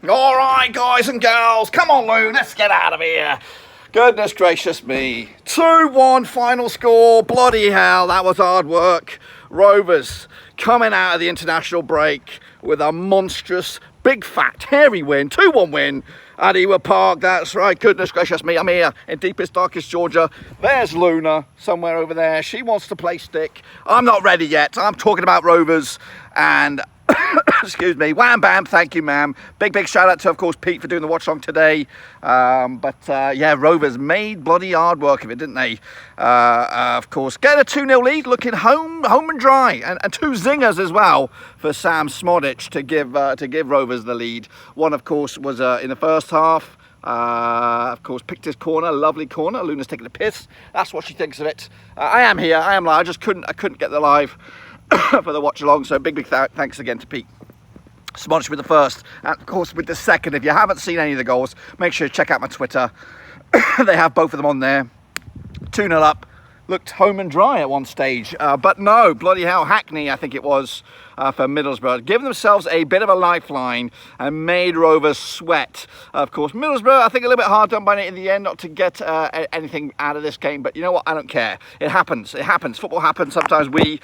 All right, guys and girls, come on, Lou, let's get out of here. Goodness gracious me. 2-1 final score. Bloody hell, that was hard work. Rovers coming out of the international break with a monstrous, big, fat, hairy win. 2-1 win at Ewood Park. That's right. Goodness gracious me. I'm here in deepest, darkest Georgia. There's Luna somewhere over there. She wants to play stick. I'm not ready yet. I'm talking about Rovers and... excuse me, wham bam, thank you ma'am. Big shout out to, of course, Pete for doing the watch along today. Yeah, Rovers made bloody hard work of it, didn't they? Of course, get a 2-0 lead, looking home and dry, and 2 zingers as well for Sammie Szmodics to give Rovers the lead. One, of course, was in the first half. Of course, picked his corner, lovely corner. Luna's taking a piss. That's what she thinks of it. I am here, I am live. I just couldn't get the live for the watch along, so big thanks again to Pete Szmodics with the first, and of course with the second. If you haven't seen any of the goals, make sure you check out my Twitter. They have both of them on there. 2-0 up, looked home and dry at one stage, but no, bloody hell, Hackney I think it was, for Middlesbrough, giving themselves a bit of a lifeline and made Rovers sweat. Of course, Middlesbrough, I think a little bit hard done by it in the end, not to get anything out of this game, but you know what, I don't care. It happens, football happens. Sometimes we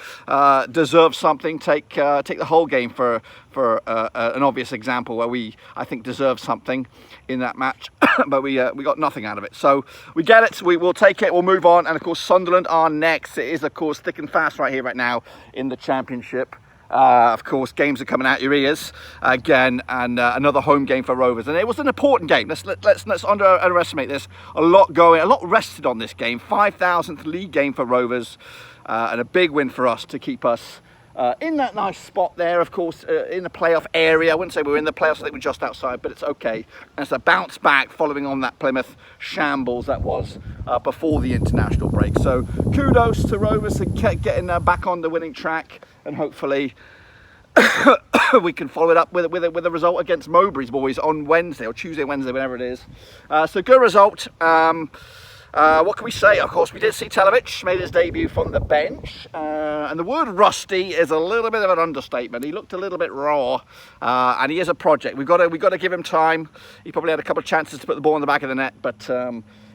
deserve something. Take the whole game for an obvious example where we, I think, deserve something in that match, but we got nothing out of it. So we get it, we will take it, we'll move on, and of course Sunderland are next. It is, of course, thick and fast right here, right now in the Championship. Of course, games are coming out your ears again, and another home game for Rovers, and it was an important game. Let's underestimate this. A lot rested on this game. 5,000th league game for Rovers, and a big win for us to keep us in that nice spot there, of course, in the playoff area. I wouldn't say we were in the playoffs, I think we're just outside, but it's okay. And it's a bounce back following on that Plymouth shambles that was before the international break. So kudos to Rovers for getting back on the winning track, and hopefully we can follow it up with a result against Mowbray's boys on Wednesday, or Tuesday, Wednesday, whenever it is. So good result. What can we say? Of course, we did see Televic made his debut from the bench, and the word rusty is a little bit of an understatement. He looked a little bit raw, and he is a project. We've got to give him time. He probably had a couple of chances to put the ball in the back of the net, but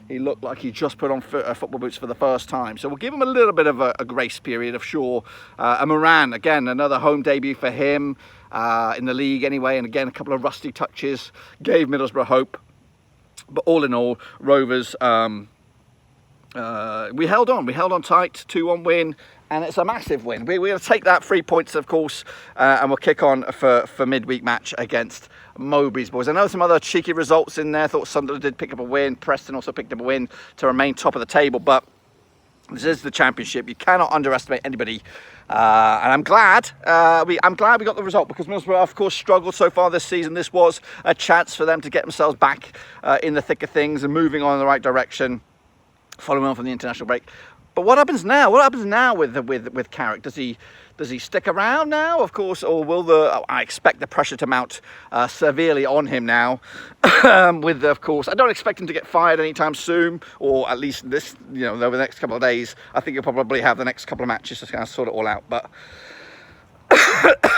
he looked like he just put on football boots for the first time. So we'll give him a little bit of a grace period, of sure. And Moran, again, another home debut for him in the league anyway, and again, a couple of rusty touches gave Middlesbrough hope. But all in all, Rovers, we held on tight. 2-1 win, and it's a massive win. We're going to take that 3 points, of course, and we'll kick on for midweek match against Mowbray's boys. I know some other cheeky results in there. I thought Sunderland did pick up a win. Preston also picked up a win to remain top of the table, but this is the Championship. You cannot underestimate anybody, and I'm glad we got the result, because Middlesbrough, of course, struggled so far this season. This was a chance for them to get themselves back in the thick of things and moving on in the right direction, following on from the international break. But what happens now? What happens now with Carrick? Does he stick around now, of course, or will I expect the pressure to mount severely on him now? Of course, I don't expect him to get fired anytime soon, or at least this, over the next couple of days. I think he'll probably have the next couple of matches to kind of sort it all out. But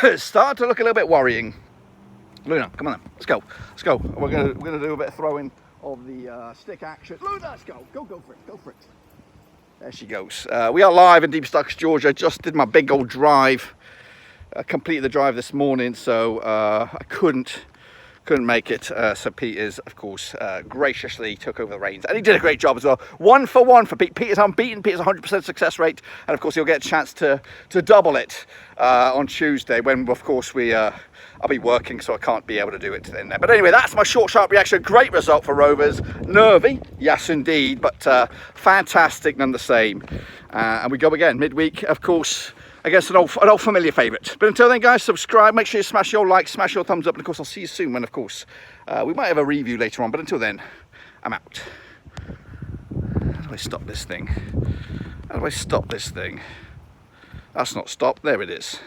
it's starting to look a little bit worrying. Luna, come on then, let's go. We're gonna do a bit of throwing of the stick action. Luna, let's go for it. There she goes. We are live in deep Stucks, Georgia. Just did my big old drive, completed the drive this morning, so I couldn't make it. So Pete is, of course, graciously took over the reins, and he did a great job as well. 1 for 1 for Pete. Pete is unbeaten. Pete has 100% success rate, and of course he'll get a chance to double it on Tuesday, when of course I'll be working, so I can't be able to do it then there. But anyway, that's my short, sharp reaction. Great result for Rovers. Nervy, yes indeed, but fantastic none the same. And we go again midweek, of course, against an old familiar favourite. But until then, guys, subscribe. Make sure you smash your like, smash your thumbs up, and of course I'll see you soon when, of course, we might have a review later on. But until then, I'm out. How do I stop this thing? That's not stop. There it is.